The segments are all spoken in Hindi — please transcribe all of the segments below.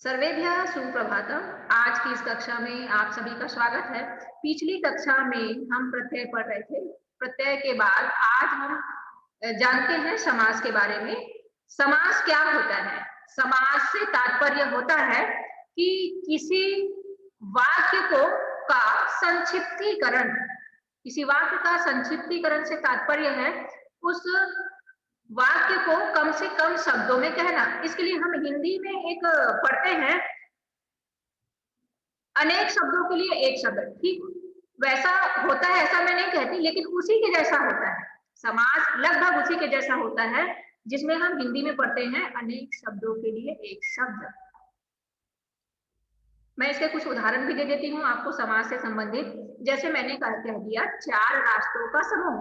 सर्वेभ्यः सुप्रभातम। आज की इस कक्षा में आप सभी का स्वागत है। पिछली कक्षा में हम प्रत्यय पढ़ रहे थे। प्रत्यय के बाद आज हम जानते हैं समास के बारे में। समास क्या होता है? समास से तात्पर्य होता है कि किसी वाक्य को का संक्षिप्तीकरण, किसी वाक्य का संक्षिप्तीकरण से तात्पर्य है उस वाक्य को कम से कम शब्दों में कहना। इसके लिए हम हिंदी में एक पढ़ते हैं, अनेक शब्दों के लिए एक शब्द। ठीक वैसा होता है ऐसा मैं नहीं कहती, लेकिन उसी के जैसा होता है। समास लगभग उसी के जैसा होता है जिसमें हम हिंदी में पढ़ते हैं अनेक शब्दों के लिए एक शब्द। मैं इसके कुछ उदाहरण भी दे देती हूँ आपको समास से संबंधित। जैसे मैंने कह दिया चार रास्तों का समूह,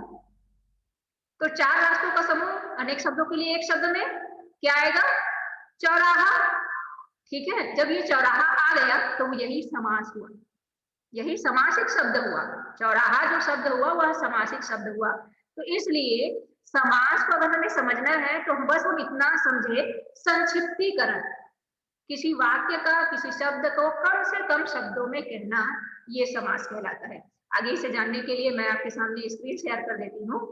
तो चार रास्तों का समूह अनेक शब्दों के लिए एक शब्द में क्या आएगा? चौराहा। ठीक है, जब ये चौराहा आ गया तो यही समास हुआ, यही समासिक शब्द हुआ। चौराहा जो शब्द हुआ वह समासिक शब्द हुआ। तो इसलिए समास को अगर हमें समझना है तो बस हम इतना समझे, संक्षिप्तीकरण, किसी वाक्य का किसी शब्द को कम से कम शब्दों में कहना, ये समास कहलाता है। आगे इसे जानने के लिए मैं आपके सामने स्क्रीन शेयर कर देती हूँ।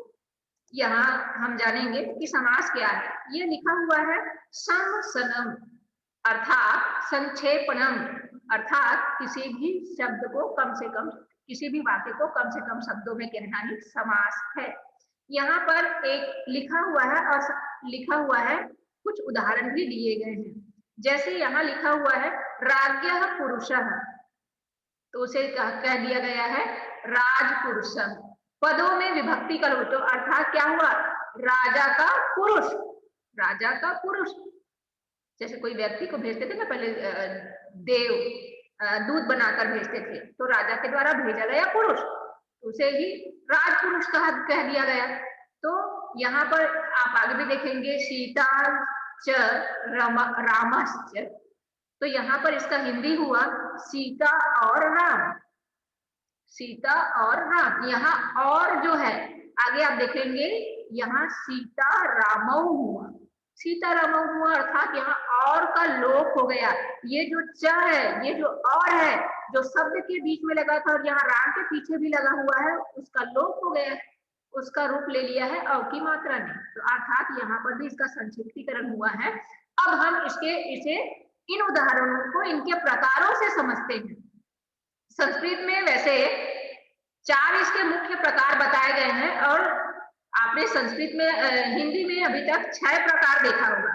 यहाँ हम जानेंगे कि समास क्या है। ये लिखा हुआ है सम सनम, अर्थात संक्षेपणम, अर्थात किसी भी शब्द को कम से कम, किसी भी वाक्य को कम से कम शब्दों में कहना ही समास है। यहाँ पर एक लिखा हुआ है और लिखा हुआ है, कुछ उदाहरण भी दिए गए हैं। जैसे यहाँ लिखा हुआ है राज्ञः पुरुषः, तो उसे कह दिया गया है राजपुरुषः। पदों में विभक्ति करो तो अर्थात क्या हुआ? राजा का पुरुष, राजा का पुरुष। जैसे कोई व्यक्ति को भेजते थे ना पहले, देव दूध बनाकर भेजते थे, तो राजा के द्वारा भेजा गया पुरुष, उसे ही राजपुरुष कह दिया गया। तो यहाँ पर आप आगे भी देखेंगे सीता च रामश्च, तो यहाँ पर इसका हिंदी हुआ सीता और राम, सीता और राम। यहाँ और जो है आगे आप देखेंगे, यहाँ सीता रामौ हुआ, सीता रामौ हुआ, अर्थात यहाँ और का लोप हो गया। ये जो च है, ये जो और है, जो शब्द के बीच में लगा था और यहाँ राम के पीछे भी लगा हुआ है, उसका लोप हो गया, उसका रूप ले लिया है अव की मात्रा ने। तो अर्थात यहाँ पर भी इसका संक्षिप्तीकरण हुआ है। अब हम इसे इन उदाहरणों को इनके प्रकारों से समझते हैं। संस्कृत में वैसे चार इसके मुख्य प्रकार बताए गए हैं और आपने संस्कृत में हिंदी में अभी तक 6 प्रकार देखा होगा,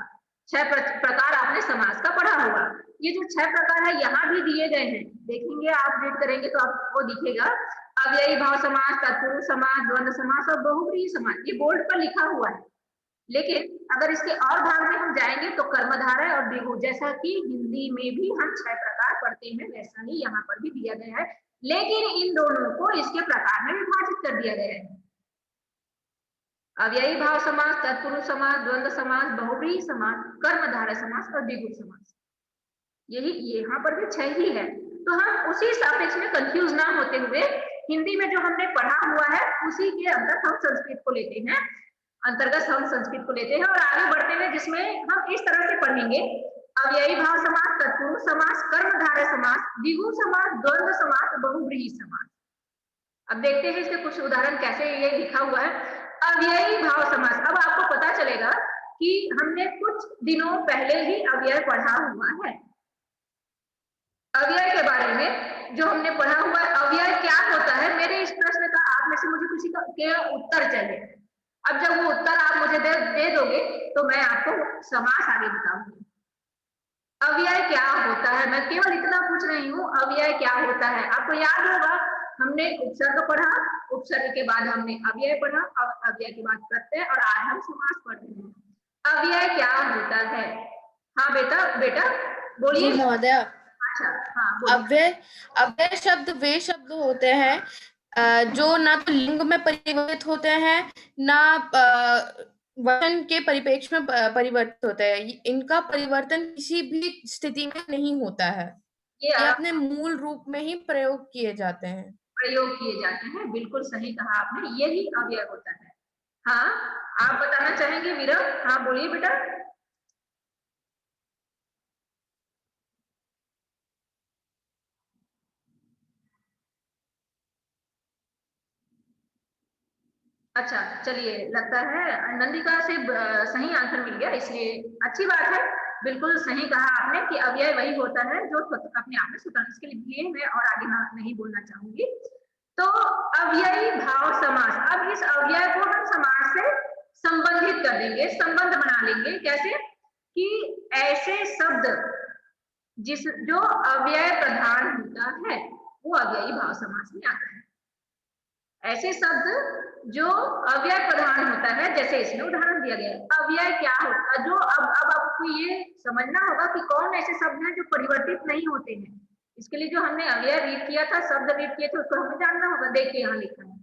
6 प्रकार आपने समास का पढ़ा होगा। ये जो 6 प्रकार है यहाँ भी दिए गए हैं, देखेंगे आप, रीड करेंगे तो आपको दिखेगा। अव्ययी भाव समास, तत्पुरुष समास, द्वंद्व समास और बहुव्रीहि समास, ये बोर्ड पर लिखा हुआ है। लेकिन अगर इसके और भाग में हम जाएंगे तो कर्मधारय और द्विगु, जैसा कि हिंदी में भी हम 6 प्रकार पढ़ते हैं वैसा ही यहाँ पर भी दिया गया है, लेकिन इन दोनों को इसके प्रकार में विभाजित कर दिया गया है। अव्ययी भाव समास, तत्पुरुष समास, द्वंद्व समास, बहुव्रीहि समास, कर्मधारय समास और द्विगु समास, यही यहाँ पर भी 6 ही है। तो हम उसी सापेक्ष में कंफ्यूज ना होते हुए हिंदी में जो हमने पढ़ा हुआ है उसी के अंदर हम संस्कृत को लेते हैं, अंतर्गत हम संस्कृत को लेते हैं और आगे बढ़ते हुए जिसमें हम इस तरह से पढ़ेंगे, अव्ययी भाव समास, तत्पुरुष समास, कर्मधारय समास, द्विगु समास, द्वंद्व समास, बहुव्रीहि समास। अब देखते हैं इसके कुछ उदाहरण कैसे ये लिखा हुआ है। अव्ययी भाव समास, अब आपको पता चलेगा कि हमने कुछ दिनों पहले ही अव्यय पढ़ा हुआ है। अव्यय के बारे में जो हमने पढ़ा हुआ है, अव्यय क्या होता है, मेरे इस प्रश्न का आप में से मुझे किसी का के उत्तर चाहिए। अब जब वो उत्तर आप मुझे दे दोगे तो मैं आपको समास आगे बताऊंगी। अव्यय क्या होता है, मैं केवल इतना पूछ रही हूँ, अव्यय क्या होता है। आपको याद होगा हमने उपसर्ग पढ़ा, उपसर्ग के बाद हमने अव्यय पढ़ा और अव्यय के बाद प्रत्यय, और आज हम समास पढ़ रहे हैं। अव्यय क्या होता है? हाँ बेटा, बेटा बोलिए। जी महोदय, अच्छा, हाँ बोलिए। अव्यय अव्यय शब्द वे शब्द होते हैं जो ना तो लिंग में परिवर्तित होते हैं, ना वचन के परिप्रेक्ष्य में परिवर्तित होते हैं। इनका परिवर्तन किसी भी स्थिति में नहीं होता है। ये ये अपने मूल रूप में ही प्रयोग किए जाते हैं। प्रयोग किए जाते हैं, बिल्कुल सही कहा आपने, यही अव्यय होता है। हाँ, आप बताना चाहेंगे वीरा? हाँ बोलिए बेटा। अच्छा चलिए, लगता है नंदिका से सही आंसर मिल गया, इसलिए अच्छी बात है। बिल्कुल सही कहा आपने कि अव्यय वही होता है जो अपने आप में स्वतंत्र। इसके लिए मैं और आगे नहीं बोलना चाहूंगी। तो अव्ययी भाव समास, अब इस अव्यय को हम समास से संबंधित कर देंगे, संबंध बना लेंगे। कैसे कि ऐसे शब्द जो अव्यय प्रधान होता है वो अव्ययी भाव समास में आता है। ऐसे शब्द जो अव्यय प्रधान होता है, जैसे इसमें उदाहरण दिया गया है। अव्यय क्या होता है, जो अब आपको ये समझना होगा कि कौन ऐसे शब्द हैं जो परिवर्तित नहीं होते हैं। इसके लिए जो हमने अव्यय रीड किया था, शब्द रीड किए थे, उसको हमें जानना होगा। देखिए यहाँ लिखा है,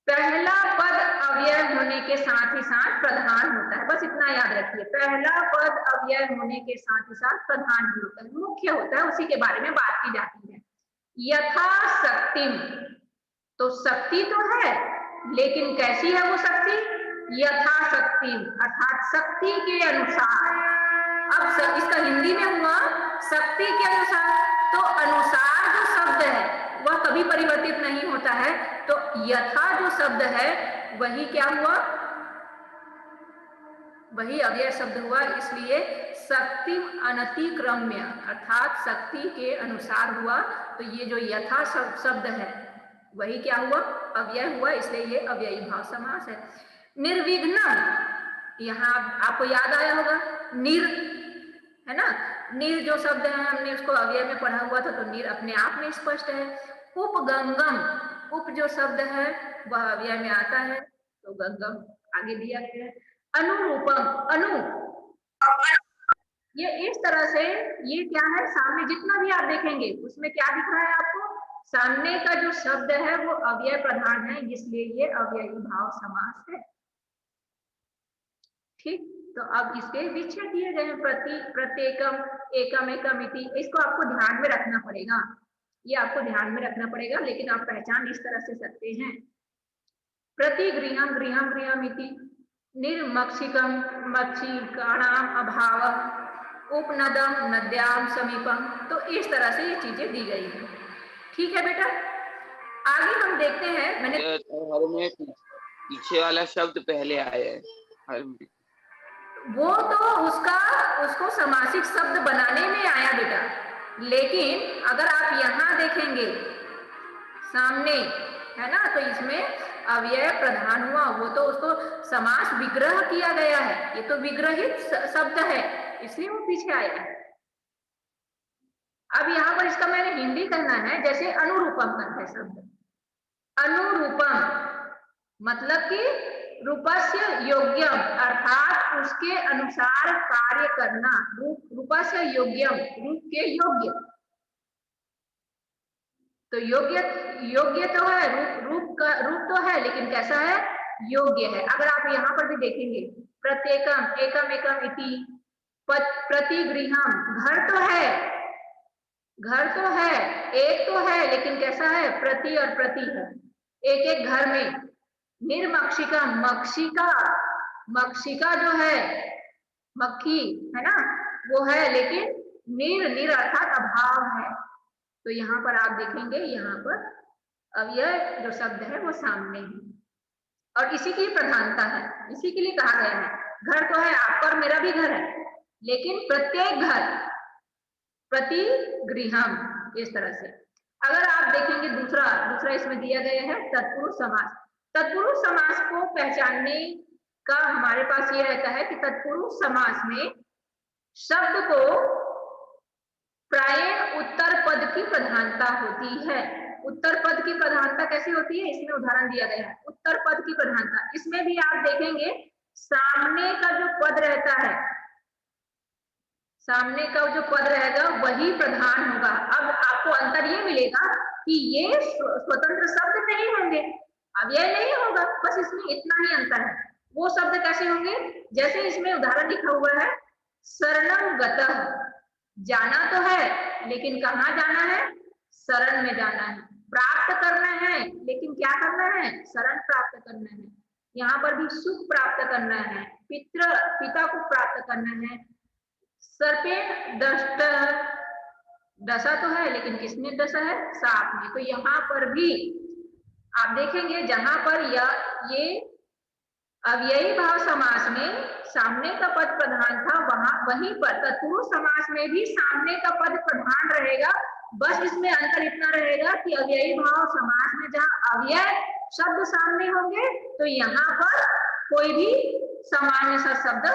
पहला पद अव्यय होने के साथ ही साथ प्रधान होता है। बस इतना याद रखिए, पहला पद अव्यय होने के साथ ही साथ प्रधान भी होता है, मुख्य होता है, उसी के बारे में बात की जाती है। यथाशक्तिम, तो शक्ति तो है, लेकिन कैसी है वो शक्ति? यथाशक्ति, अर्थात शक्ति के अनुसार। अब इसका हिंदी में हुआ शक्ति के अनुसार, तो अनुसार जो शब्द है वह कभी परिवर्तित नहीं होता है। तो यथा जो शब्द है वही क्या हुआ? वही अव्यय शब्द हुआ। इसलिए शक्ति अनतिक्रम्य, अर्थात शक्ति के अनुसार हुआ। तो ये जो यथा शब्द है वही क्या हुआ? अव्यय हुआ, इसलिए ये अव्ययी भाव समास है। निर्विघ्नम, यहाँ आपको याद आया होगा, निर है ना, निर जो शब्द है हमने उसको अव्यय में पढ़ा हुआ था, तो निर अपने आप में स्पष्ट है। उपगंगम, उप जो शब्द है वह अव्यय में आता है, तो गंगम आगे दिया गया है। अनुरूपम, अनु, ये इस तरह से, ये क्या है, सामने जितना भी आप देखेंगे उसमें क्या दिख रहा है आपको? सामने का जो शब्द है वो अव्यय प्रधान है, इसलिए ये अव्ययी भाव समास है। ठीक, तो अब इसके विच्छेद दिए गए हैं, प्रति, प्रत्येकम, एकम, एकम इति। इसको आपको ध्यान में रखना पड़ेगा, ये आपको ध्यान में रखना पड़ेगा, लेकिन आप पहचान इस तरह से सकते हैं। प्रति गृहम, गृहम, गृहम इति। निर्मक्षिकम, मक्षिकाणाम अभाव, उपनदम, नद्याम समीपम। तो इस तरह से ये चीजें दी गई हैं। ठीक है बेटा, आगे हम देखते हैं। मैंने हर में पीछे वाला शब्द पहले आया है, हर में। वो तो उसको समासिक शब्द बनाने में आया बेटा, लेकिन अगर आप यहाँ देखेंगे सामने, है ना, तो इसमें अव्यय प्रधान हुआ, वो तो उसको समास विग्रह किया गया है, ये तो विग्रहित शब्द है, इसलिए वो पीछे आया है। अब यहाँ पर इसका मैंने हिंदी करना है, जैसे अनुरूपम करता है शब्द। अनुरूपम मतलब कि रूपस्य योग्यम, अर्थात उसके अनुसार कार्य करना। रूपस्य योग्यम, रूप के योग्य। तो योग्य तो है, रूप तो है, लेकिन कैसा है? योग्य है। अगर आप यहाँ पर भी देखेंगे, प्रत्येकम, एकम, एकम इति, प्रतिगृहम, घर तो है, एक तो है, लेकिन कैसा है? प्रति और प्रति है, एक एक घर में। निर्मक्षिका, मक्षिका जो है, मक्खी है ना, वो है, लेकिन निर अर्थात अभाव है। तो यहाँ पर आप देखेंगे, यहाँ पर अब यह जो शब्द है वो सामने है, और इसी की प्रधानता है, इसी के लिए कहा गया है। घर तो है, आपका और मेरा भी घर है, लेकिन प्रत्येक घर, प्रति गृहम, इस तरह से। अगर आप देखेंगे दूसरा इसमें दिया गया है तत्पुरुष समास। तत्पुरुष समास को पहचानने का हमारे पास ये रहता है कि तत्पुरुष समास में शब्द को प्रायः उत्तर पद की प्रधानता होती है। उत्तर पद की प्रधानता कैसी होती है? इसमें उदाहरण दिया गया है, उत्तर पद की प्रधानता। इसमें भी आप देखेंगे सामने का जो पद रहता है, सामने का जो पद रहेगा वही प्रधान होगा। अब आपको अंतर ये मिलेगा कि ये स्वतंत्र शब्द नहीं होंगे, अब यह नहीं होगा, बस इसमें इतना ही अंतर है। वो शब्द कैसे होंगे? जैसे इसमें उदाहरण लिखा हुआ है, शरणं गतः, जाना तो है, लेकिन कहाँ जाना है? शरण में जाना है। प्राप्त करना है, लेकिन क्या करना है? शरण प्राप्त करना है। यहाँ पर भी सुख प्राप्त करना है, पिता को प्राप्त करना है। सर्पेण दष्ट, डसा तो है, लेकिन किसने डसा है? सांप ने। तो यहाँ पर भी आप देखेंगे जहां पर ये अव्ययी भाव समास में सामने का पद प्रधान था, वहीं पर तत्पुरुष समास में भी सामने का पद प्रधान रहेगा। बस इसमें अंतर इतना रहेगा कि अव्ययी भाव समास में जहां अव्यय शब्द सामने होंगे तो यहाँ पर कोई भी सामान्य सा शब्द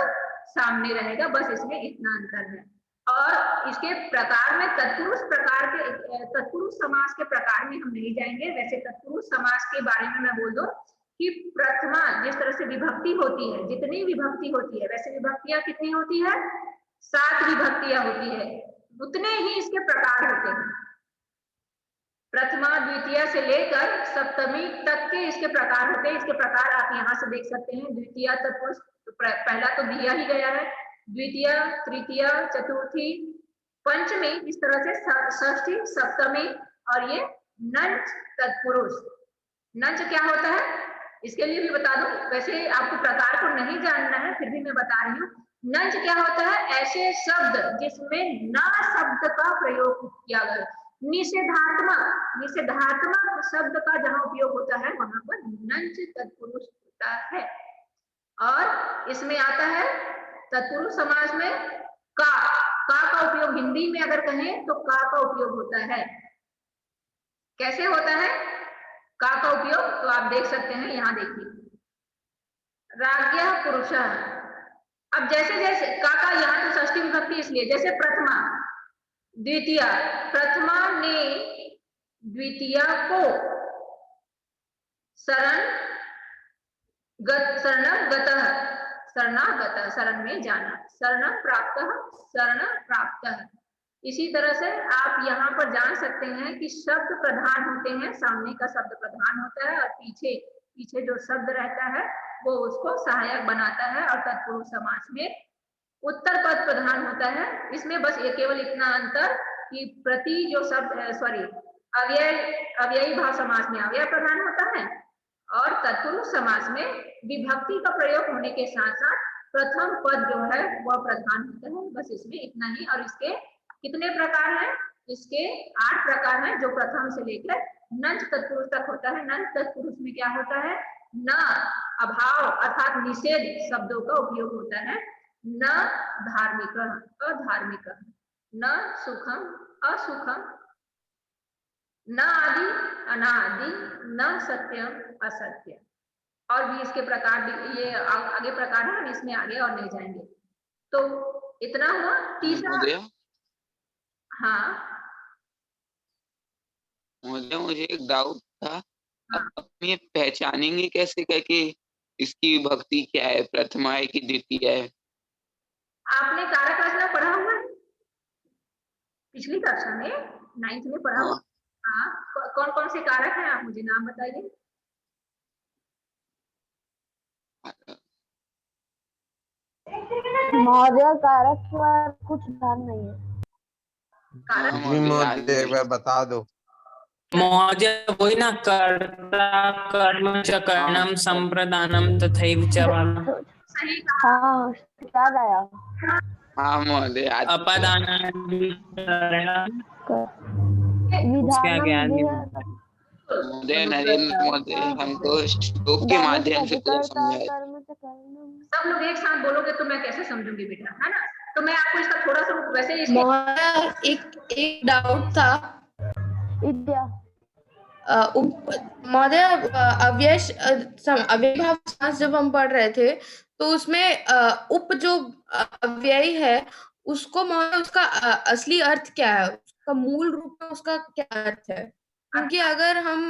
सामने रहेगा, बस इसमें इतना अंतर है। और इसके प्रकार में तत्पुरुष समास के प्रकार में हम नहीं जाएंगे। वैसे तत्पुरुष समास के बारे में मैं बोल दूं कि प्रथमा जिस तरह से विभक्ति होती है, जितनी विभक्ति होती है, वैसे विभक्तियां कितनी होती है? 7 विभक्तियां होती है, उतने ही इसके प्रकार होते हैं। प्रथमा द्वितीय से लेकर सप्तमी तक के इसके प्रकार होते हैं। इसके प्रकार आप यहाँ से देख सकते हैं। द्वितीय तत्पुरुष पहला तो दिया ही गया है, द्वितीय, तृतीय, चतुर्थी, पंचमी, इस तरह से षष्ठी, सप्तमी, और ये नंच तत्पुरुष। नंच क्या होता है इसके लिए भी बता दूं, वैसे आपको प्रकार को नहीं जानना है, फिर भी मैं बता रही हूँ। नंच क्या होता है? ऐसे शब्द जिसमें न शब्द का प्रयोग किया गया, निषेधात्मक शब्द का जहां उपयोग होता है वहां पर नंच तत्पुरुष होता है। और इसमें आता है तत्पुरुष समास में का उपयोग, हिंदी में अगर कहें तो का उपयोग होता है। कैसे होता है का उपयोग? तो आप देख सकते हैं, यहाँ देखिए, राज्ञः पुरुषः। अब जैसे जैसे का यहाँ तो षष्ठी विभक्ति, इसलिए जैसे प्रथमा, द्वितीय, प्रथमा ने द्वितीय को शरणागतः, शरण में जाना, शरण प्राप्तः। इसी तरह से आप यहाँ पर जान सकते हैं कि शब्द प्रधान होते हैं, सामने का शब्द प्रधान होता है और पीछे जो शब्द रहता है वो उसको सहायक बनाता है। और तत्पुरुष समास में उत्तर पद प्रधान होता है। इसमें बस ये केवल इतना अंतर कि प्रति जो शब्द अव्ययी भाव समास में अव्यय प्रधान होता है और तत्पुरुष समास में विभक्ति का प्रयोग होने के साथ साथ प्रथम पद जो है वह प्रधान होता है। बस इसमें इतना ही। और इसके कितने प्रकार हैं? इसके 8 प्रकार हैं, जो प्रथम से लेकर नंच तत्पुरुष तक होता है। नंच तत्पुरुष में क्या होता है? न, अभाव अर्थात निषेध शब्दों का उपयोग होता है। न धार्मिक, अधार्मिक, न सुखम, असुखम, न आदि, अनादि, न सत्यम, असत्य। और भी इसके प्रकार, ये आगे प्रकार है, हम इसमें आगे और नहीं जाएंगे। तो इतना हुआ। तीसरा, हाँ मुझे एक डाउट था, आप ये पहचानेंगे कैसे कि इसकी विभक्ति क्या है, प्रथमा है कि द्वितीय है? आपने कारक रचना पढ़ा हुआ है पिछली कक्षा में, 9th में पढ़ा हुआ? हाँ, कौन कौन से कारक हैं? आप मुझे नाम बताइए। महोदय कारक पर कुछ ध्यान नहीं है। महोदय एक बार बता दो। महोदय वही ना, कर्ता कर्म च करणम संप्रदानम तथैव च वाला। सही कहा। हाँ, याद आया। हाँ महोदय, नरेंद्र महोदय हमको श्लोक के माध्यम से कुछ समझाए। सब लोग एक साथ बोलोगे तो मैं कैसे समझूंगी बेटा, है ना? तो मैं आपको इसका थोड़ा सा, वैसे एक डाउट था महोदय, अव्यय भाव समास जब हम पढ़ रहे थे तो उसमें उप जो अव्ययी है उसको महोदय उसका असली अर्थ क्या है, उसका मूल रूप में उसका क्या अर्थ है? क्योंकि अगर हम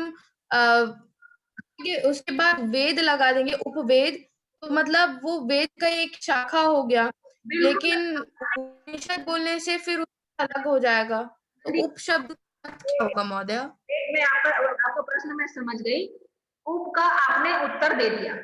उसके बाद वेद लगा देंगे, उपवेद, तो मतलब वो वेद का एक शाखा हो गया, लेकिन उपनिषद बोलने से फिर अलग हो जाएगा। तो उप शब्द क्या होगा महोदय? मैं आपका प्रश्न मैं समझ गई। उप का आपने उत्तर दे दिया,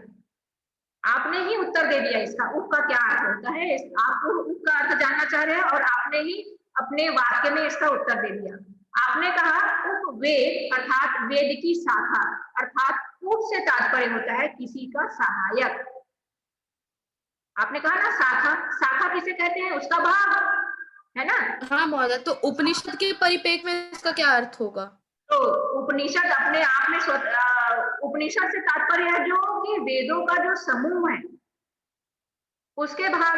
आपने ही उत्तर दे दिया इसका। उप का क्या अर्थ होता है, आप उप का अर्थ जानना चाह रहे हैं और आपने ही अपने वाक्य में इसका उत्तर दे दिया। आपने कहा उपवेद अर्थात वेद की शाखा, अर्थात उप से तात्पर्य होता है किसी का सहायक। आपने कहा ना शाखा, शाखा किसे कहते हैं? उसका भाग, है ना? हाँ महोदय, तो उपनिषद के परिप्रेक्ष्य में इसका क्या अर्थ होगा? तो उपनिषद अपने आप में उपनिषद से तात्पर्य है जो कि वेदों का जो समूह है उसके भाग।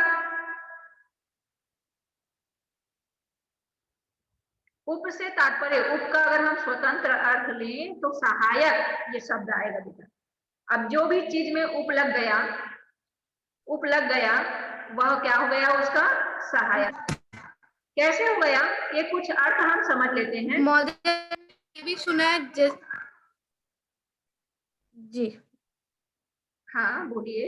उप से तात्पर्य, उप का अगर हम स्वतंत्र अर्थ लें तो सहायक ये शब्द आएगा बेटा। अब जो भी चीज में उप लग गया वह क्या हो गया, उसका सहायक। कैसे हो गया, ये कुछ अर्थ हम समझ लेते हैं। महोदय ये भी सुना है जी हाँ बोलिए।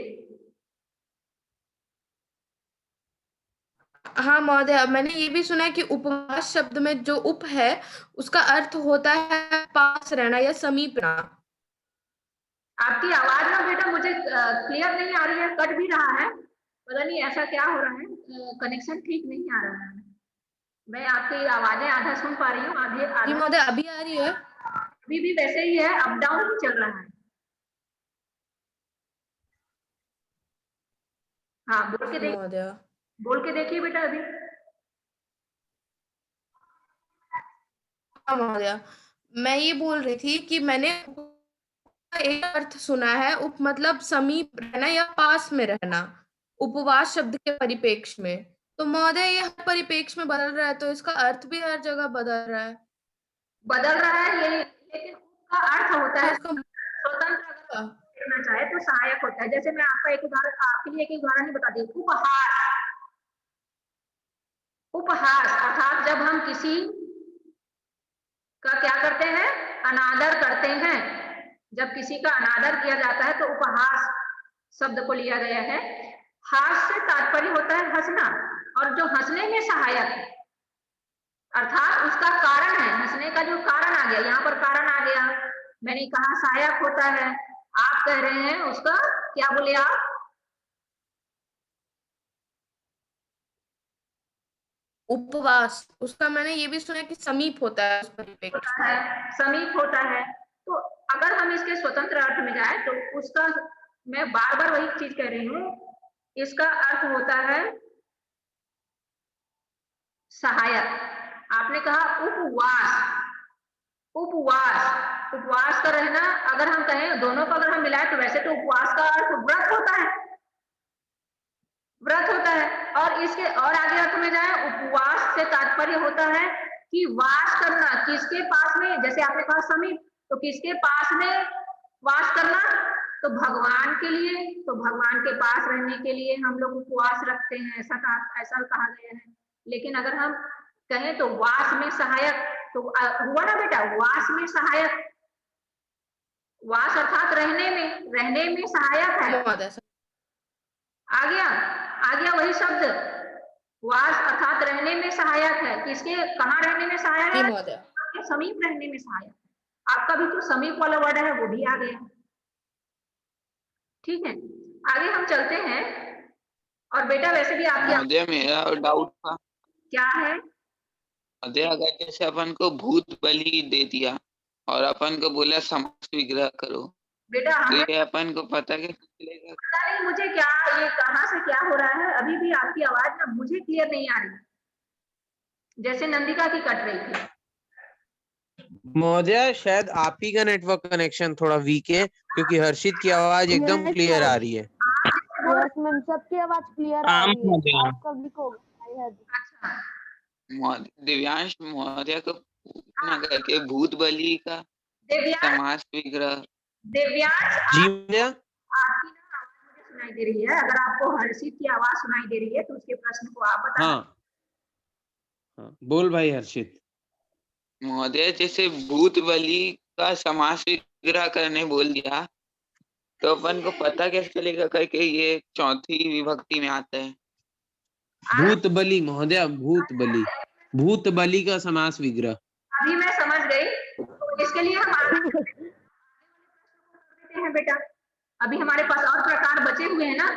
हाँ महोदय, मैंने ये भी सुना है कि उपवास शब्द में जो उप है उसका अर्थ होता है पास रहना या समीप रहना। आपकी आवाज ना बेटा मुझे क्लियर नहीं आ रही है, कट भी रहा है, पता नहीं ऐसा क्या हो रहा है, कनेक्शन ठीक नहीं आ रहा है। मैं आपकी आवाजें आधा सुन पा रही हूँ, आधी जी आधा। महोदय अभी आ रही है? अभी भी वैसे ही है, अप डाउन ही चल रहा है। हाँ बोल के देखिए, महोदय बोल के देखिए बेटा अभी। हाँ महोदय, मैं ये बोल रही थी कि मैंने एक अर्थ सुना है, उप मतलब समीप रहना या पास में रहना उपवास शब्द के परिप्रेक्ष्य में। तो महोदय ये हर परिप्रेक्ष्य में बदल रहा है, तो इसका अर्थ भी हर जगह बदल रहा है। बदल रहा है ये, लेकिन उसका अर्थ होता तो है उसका स्वतंत्र। अगर देखना चाहे तो सहायक होता है। जैसे मैं आपका एक उदाहरण, आपके लिए एक उदाहरण ही बता दी। उपहास अर्थात जब हम किसी का क्या करते हैं, अनादर करते हैं। जब किसी का अनादर किया जाता है तो उपहास शब्द को लिया गया है। हास से तात्पर्य होता है हंसना, और जो हंसने में सहायक है अर्थात उसका कारण है, हंसने का जो कारण आ गया, यहाँ पर कारण आ गया, मैंने कहा सहायक होता है, आप कह रहे हैं उसका क्या बोले आप, उपवास, उसका मैंने ये भी सुना है कि समीप होता है उस परिप्रेक्ष्य में। समीप होता है। तो अगर हम इसके स्वतंत्र अर्थ में जाए तो उसका, मैं बार बार वही चीज कह रही हूँ, इसका अर्थ होता है सहायक। आपने कहा उपवास का रहना, अगर हम कहें दोनों को अगर हम मिलाएं तो वैसे तो उपवास का अर्थ व्रत होता है, और इसके और आगे अर्थ में जाए, उपवास से तात्पर्य होता है कि वास करना, किसके पास में, जैसे आपने कहा समीप, तो किसके पास में वास करना, तो भगवान के लिए, तो भगवान के पास रहने के लिए हम लोग उपवास रखते हैं, ऐसा कहा गया है। लेकिन अगर हम कहें तो वास में सहायक, तो हुआ ना बेटा, वास में सहायक, वास अर्थात रहने में सहायक है। आ गया वही शब्द, वास अर्थात रहने में सहायक है। किसके, कहाँ रहने में सहायक है, समीप रहने में सहायक है। आपका भी तो समीप वाला वर्ड है वो भी आ गया। ठीक है, आगे हम चलते हैं। और बेटा वैसे भी आपके मेरा डाउट था, क्या है, अगर जैसे अपन को भूत बलि दे दिया और अपन को बोला समास विग्रह करो, बेटा तो हमें ये अपन को पता कैसे चलेगा? पता नहीं मुझे क्या, ये कहाँ से क्या हो रहा है, अभी भी आपकी आवाज ना मुझे क्लियर नहीं आ रही, जैसे नंदिका की कट रही थी। महोदय शायद आप ही का नेटवर्क कनेक्शन थोड़ा वीक है, क्योंकि हर्षित की आवाज एकदम क्लियर आ रही है। यस मैम, सबकी आवाज क्लियर आ रही है, आपका भी को अच्छा, दिव्यांश महोदय को पूछना करके भूत बलि का समास विग्रह। दिव्यांश जी महोदय, आपकी ना आवाज मुझे सुनाई दे रही है, अगर आपको हर्षित की आवाज सुनाई दे रही है तो उसके प्रश्न को आप बताएं। हाँ बोल भाई हर्षित। महोदय जैसे भूत बलि का समास विग्रह करने बोल दिया, तो अपन को पता कैसे चलेगा करके ये चौथी विभक्ति में आता है। भूत बलि महोदय, भूत बलि का समास विग्रह। अभी मैं समझ गई, तो इसके लिए हम आगे करते हैं बेटा। अभी हमारे पास और प्रकार बचे हुए हैं ना,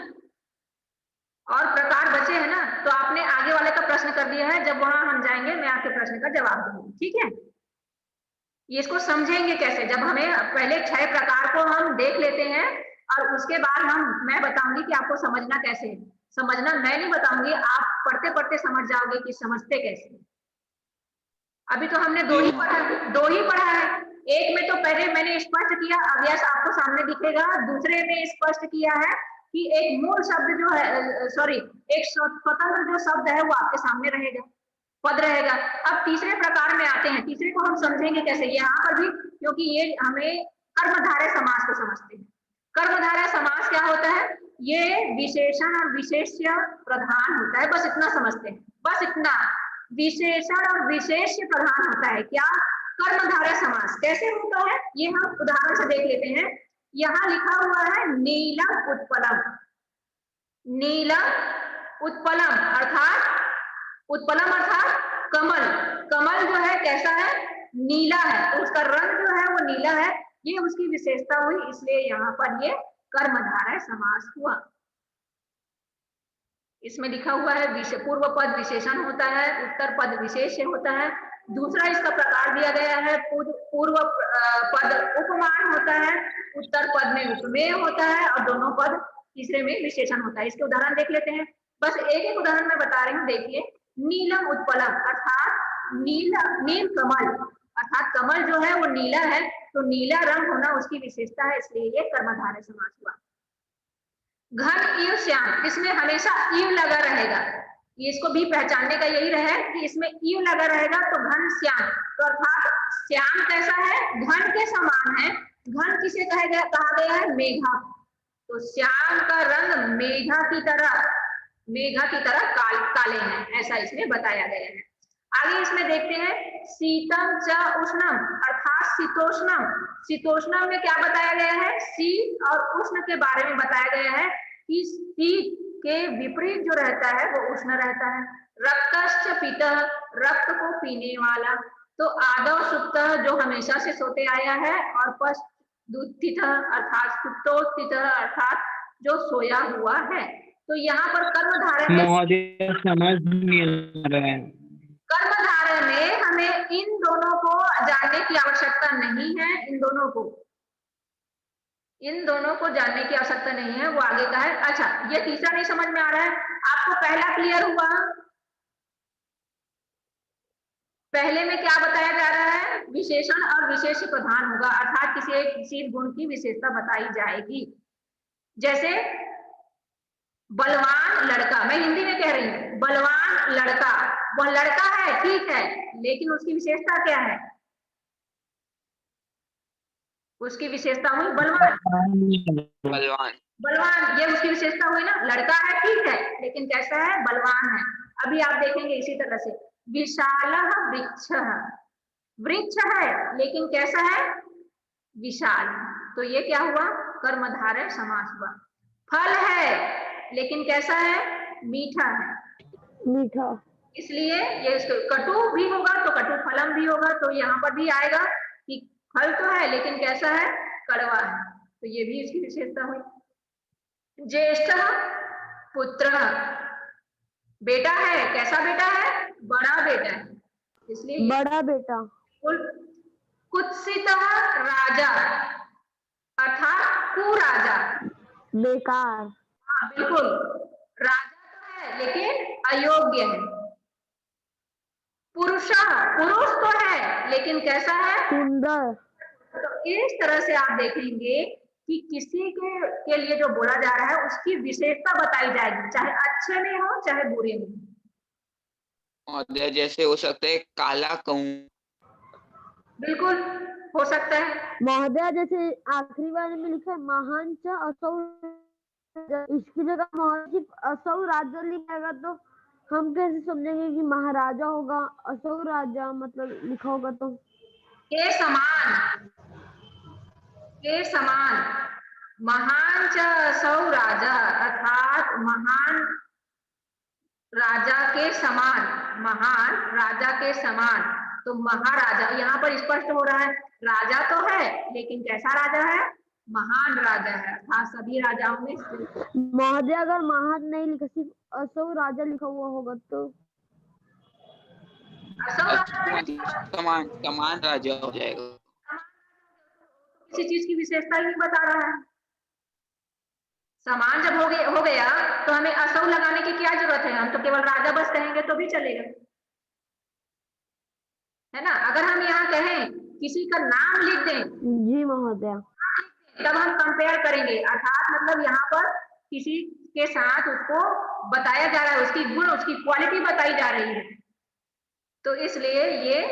तो आपने आगे वाले का प्रश्न कर दिया है, जब वहां हम जाएंगे मैं आपके प्रश्न का जवाब दूंगी। ठीक है, ये इसको समझेंगे कैसे, जब हमें पहले 6 प्रकार को हम देख लेते हैं और उसके बाद मैं बताऊंगी कि आपको समझना कैसे है। समझना मैं नहीं बताऊंगी, आप पढ़ते पढ़ते समझ जाओगे कि समझते कैसे। अभी तो हमने दो ही पढ़ा है, एक में तो पहले मैंने स्पष्ट किया, अभ्यास आपको सामने दिखेगा। दूसरे में स्पष्ट किया है कि एक मूल शब्द जो है, सॉरी, एक स्वतंत्र जो शब्द है वो आपके सामने रहेगा, पद रहेगा। अब तीसरे प्रकार में आते हैं, तीसरे को हम समझेंगे कैसे यहाँ पर भी, क्योंकि ये हमें कर्मधारय समास को समझते हैं। कर्मधारय समास क्या होता है? ये विशेषण और विशेष्य प्रधान होता है, बस इतना समझते हैं, बस इतना। विशेषण और विशेष्य प्रधान होता है क्या? कर्मधारय समास। कैसे होता है ये हम उदाहरण से देख लेते हैं। यहाँ लिखा हुआ है नीलम उत्पलम। नीलम उत्पलम अर्थात कमल। कमल जो है कैसा है? नीला है, तो उसका रंग जो है वो नीला है, ये उसकी विशेषता हुई, इसलिए यहाँ पर ये कर्मधारय समास हुआ। इसमें लिखा हुआ है पूर्व पद विशेषण होता है, उत्तर पद विशेष्य होता है। दूसरा इसका प्रकार दिया गया है, पूर्व पद उपमान होता है, उत्तर पद में उपमेय होता है, और दोनों पद तीसरे में विशेषण होता है। इसके उदाहरण देख लेते हैं, बस एक एक उदाहरण मैं बता रही हूँ, देखिए। नीलम उत्पलम अर्थात नील कमल, अर्थात कमल जो है वो नीला है, तो नीला रंग होना उसकी विशेषता है, इसलिए ये कर्मधारय समास हुआ। घन इव श्याम, इसमें हमेशा इव लगा रहेगा, इसको भी पहचानने का यही रहे कि इसमें इव लगा रहेगा, तो घन श्याम, तो अर्थात श्याम कैसा है? घन के समान है। घन किसे कहा गया है? मेघा। तो श्याम का रंग मेघा की तरह काले हैं, ऐसा इसमें बताया गया है। आगे इसमें देखते हैं शीतम च उष्णम अर्थात शीतोष्णम। शीतोष्णम में क्या बताया गया है? शीत और उष्ण के बारे में बताया गया है कि शीत के विपरीत जो रहता है वो उष्ण रहता है। रक्तश्च पीतः, रक्त को पीने वाला। तो आदव सुप्तः जो हमेशा से सोते आया है, और पश्चुत्थितः अर्थात सुप्तोत्थितः अर्थात जो सोया हुआ है। तो यहाँ पर कर्मधारय महोदय समझ नहीं आ रहा है। कर्मधारय में हमें इन दोनों को जानने की आवश्यकता नहीं है, इन दोनों को जानने की आवश्यकता नहीं है, वो आगे का है। अच्छा, ये तीसरा नहीं समझ में आ रहा है आपको? पहला क्लियर हुआ? पहले में क्या बताया जा रहा है? विशेषण और विशेष्य प्रधान होगा, अर्थात किसी गुण की विशेषता बताई जाएगी। जैसे बलवान लड़का, मैं हिंदी में कह रही हूँ, बलवान लड़का, वह लड़का है ठीक है, लेकिन उसकी विशेषता क्या है? उसकी विशेषता हुई बलवान, ये उसकी विशेषता हुई ना। लड़का है ठीक है, लेकिन कैसा है? बलवान है। अभी आप देखेंगे इसी तरह से विशालः वृक्षः, वृक्ष है लेकिन कैसा है? विशाल। तो ये क्या हुआ? कर्मधारय समास हुआ। फल है लेकिन कैसा है? मीठा है, मीठा, इसलिए ये कटु भी होगा तो कटु फलम भी होगा। तो यहाँ पर भी आएगा कि फल तो है लेकिन कैसा है? कड़वा है, तो ये भी इसकी विशेषता हुई। ज्येष्ठ पुत्र, बेटा है, कैसा बेटा है? बड़ा बेटा है, इसलिए बड़ा बेटा। कुत्सित राजा अर्थात कुराजा, बेकार। हाँ बिल्कुल, राजा तो है लेकिन अयोग्य है। पुरुष तो है लेकिन कैसा है? सुंदर। तो इस तरह से आप देखेंगे कि किसी के लिए जो बोला जा रहा है उसकी विशेषता बताई जाएगी, चाहे अच्छे में हो चाहे बुरे में। महोदय जैसे हो सकता है काला कहूँ, बिल्कुल हो सकता है। महोदय जैसे आखिरी वाले में लिखा है महान च असौ, इसकी जगह महोदय असौ राजा लिखेगा तो हम कैसे समझेंगे कि महाराजा होगा? असौ राजा मतलब लिखा होगा तो के समान महान च असौ राजा अर्थात महान राजा के समान, महान राजा के समान। तो महाराजा यहाँ पर स्पष्ट हो रहा है, राजा तो है लेकिन कैसा राजा है? महान राजा है, अर्थात सभी राजाओं में। महोदय अगर महान नहीं लिखा, सिर्फ असौ राजा लिखा हुआ होगा तो समान राजा हो जाएगा। किसी चीज की विशेषता ही बता रहा है। समान जब हो गया तो हमें असौ लगाने की क्या जरूरत है? हम तो केवल राजा बस कहेंगे तो भी चलेगा। है ना। अगर हम यहाँ कहें किसी का नाम लिख दें जी महोदया, तब हम कंपेयर करेंगे, अर्थात मतलब यहाँ पर किसी के साथ उसको बताया जा रहा है, उसकी गुण, उसकी क्वालिटी बताई जा रही है, तो इसलिए ये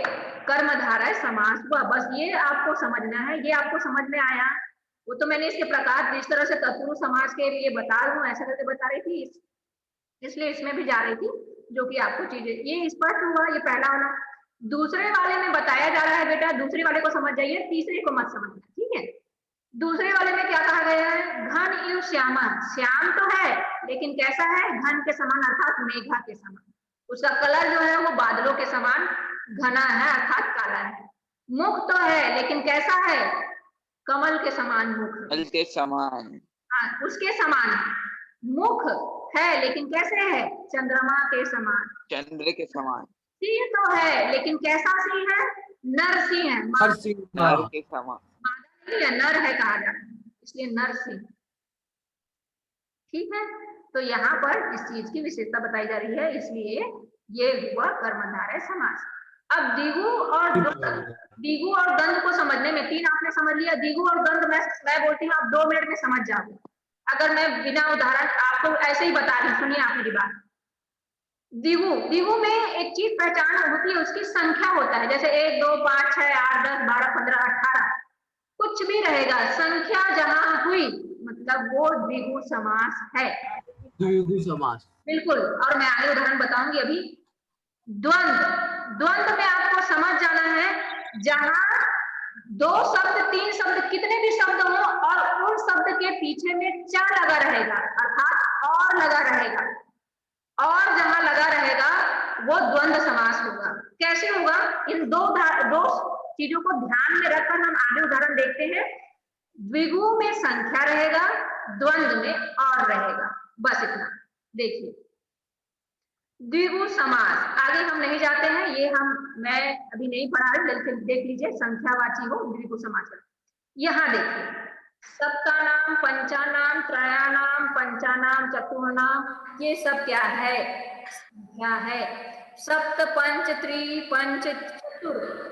कर्मधारय समास हुआ। बस ये आपको समझना है, ये आपको समझ में आया। वो तो मैंने इसके प्रकार जिस तरह से तत्पुरुष समास के लिए बता रहा हूँ ऐसा करके बता रही थी, इसलिए इसमें भी जा रही थी, जो कि आपको चीजें ये स्पष्ट हुआ। ये पहला वाला। दूसरे वाले में बताया जा रहा है बेटा, दूसरे वाले को समझ जाइए, तीसरे को मत समझना, ठीक है। दूसरे वाले में क्या कहा गया है, घन इव श्यामा, श्याम तो है लेकिन कैसा है, घन के समान अर्थात मेघा के समान, उसका कलर जो है वो बादलों के समान घना है अर्थात काला है। मुख तो है लेकिन कैसा है, कमल के समान मुख, कमल के समान, हाँ उसके समान मुख है, लेकिन कैसे है, चंद्रमा के समान, चंद्र के समान, सिंह तो है लेकिन कैसा सिंह है, नर सिंह है, नर के समान, मादा नहीं है, नर है कहा जाता है, इसलिए नर सिंह, ठीक है। तो यहाँ पर इस चीज की विशेषता बताई जा रही है, इसलिए ये हुआ कर्मधारय समास। अब दिगु और द्वंद, दिगु और द्वंद को समझने में, तीन आपने समझ लिया, दिगु और द्वंद मैं बोलती हूँ आप 2 मिनट में समझ जाओगे, अगर मैं बिना उदाहरण आपको ऐसे ही बता रही हूँ, सुनिए आप मेरी बात। दिगु, दिगु में एक चीज पहचान होती है, उसकी संख्या होता है, जैसे 1 2 5 6 8 10 12 15 18 कुछ भी रहेगा, संख्या जहां हुई मतलब वो द्विगु समास है, द्विगु समास, बिल्कुल। और मैं आगे उदाहरण बताऊंगी अभी। द्वंद, द्वंद में आपको समझ जाना है जहां 2 शब्द 3 शब्द कितने भी शब्द हो और उन शब्द के पीछे में चा लगा रहेगा अर्थात और लगा रहेगा, और जहां लगा रहेगा वो द्वंद समास होगा। कैसे होगा, इन दो चीजों को ध्यान में रखकर हम आगे उदाहरण देखते हैं। द्विगु में संख्या रहेगा, द्वंद में और रहेगा, बस इतना देखिए। द्विगु समास आगे हम नहीं जाते हैं, ये मैं अभी नहीं पढ़ा रही, लेकिन देख लीजिए संख्यावाची हो द्विगु समास। यहाँ देखिए, सप्तानाम, पंचानाम, त्रयानाम, पंचानाम, चतुर्नाम, ये सब क्या है, संख्या है। सप्त पंच त्रि पंच चतुर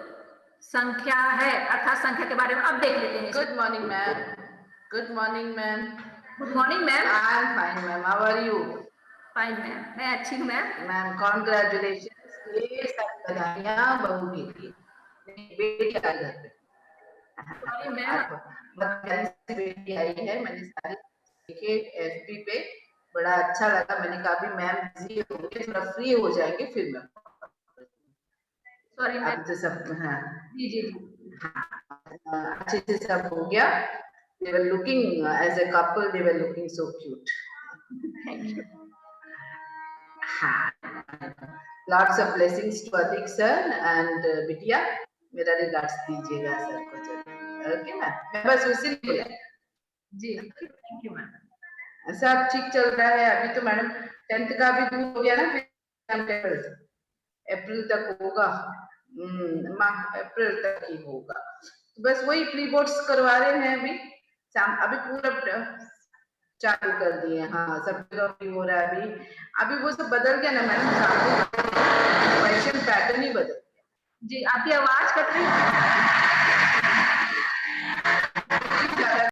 संख्या है, अर्थात संख्या के बारे में अब देख लेते हैं। Good morning, ma'am. Good morning, ma'am. Good morning ma'am. I am fine, ma'am. How are you? Fine ma'am, मैं अच्छी हूँ मैम। Ma'am, congratulations. ये सब बधाइयाँ बहू के लिए, बेटी आई घर पे। सॉरी मैम, बेटी आई है, मैंने सारी देखे FB पे, बड़ा अच्छा लगा। मैंने कहा भी मैम बिजी होंगे, थोड़ा फ्री हो जाएंगे फिर मैं, सॉरी मैम। अब तो सब, हाँ जी जी जी, अच्छे से सब हो गया। They were looking as a couple, they were looking so cute. Thank you. Lots of blessings to Adik sir and बिटिया, मेरा regards दीजिएगा सर को जरूर, ओके मैम। मैं बस उसी लिए बोला जी, थैंक यू मैम। सब ठीक चल रहा है। अभी तो मैडम 10th का भी दूर हो गया ना, फिर अप्रैल तक होगा, अप्रैल तक ही होगा। बस वही प्री बोर्ड्स करवा रहे हैं अभी पूरा चालू कर दिए, हाँ सब जगह भी हो रहा है अभी वो सब बदल गया ना मैडम, क्वेश्चन पैटर्न ही बदल गया। जी आपकी आवाज कट रही है।